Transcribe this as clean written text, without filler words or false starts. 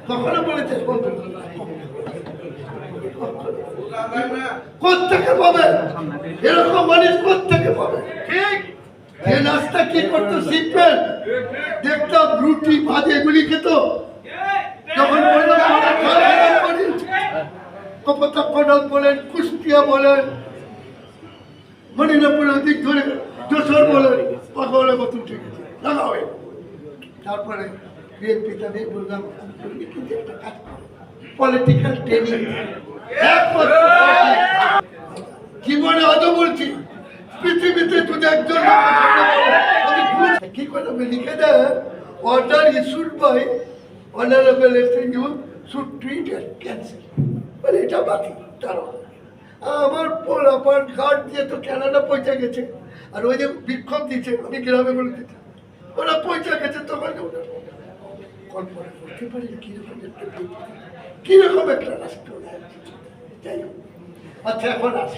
কখনো বলেছে কোথেকে পাবে এরকম মানুষ কোথেকে পাবে? ঠিক যে নাস্তা কি করতো শিখবেন, দেখতাম রুটি ভাজে এগুলি খেত। যখন বললাম কপোতাক্ষ বলেন, কুষ্টিয়া বলেন, মনিরামপুর দিক ধরে যশোর বলেন, পাগলে মতো উঠে গেছে লাগা হয়ে। তারপরে বিএনপি তাদের বললাম কিন্তু একটা কাজ পলিটিক্যাল ট্রেনিং জীবনে আজও বলছি, পৃথিবীতে যদি একজন কি করে লিখে দেয় order issued by honourable SNU should treat and cancel, মানে এটা বাকি। কারণ আমার পোলাপান ঘাট দিয়ে তো কানাডা পৌঁছে গেছে, আর ওই যে বিক্ষোভ দিচ্ছে আমি গ্রামে বলে দিচ্ছি ওরা পৌঁছে গেছে, তখন কল্পনা করতে পারি কিরকম একটা রাষ্ট্র। যাই হোক, আচ্ছা এখন আসি।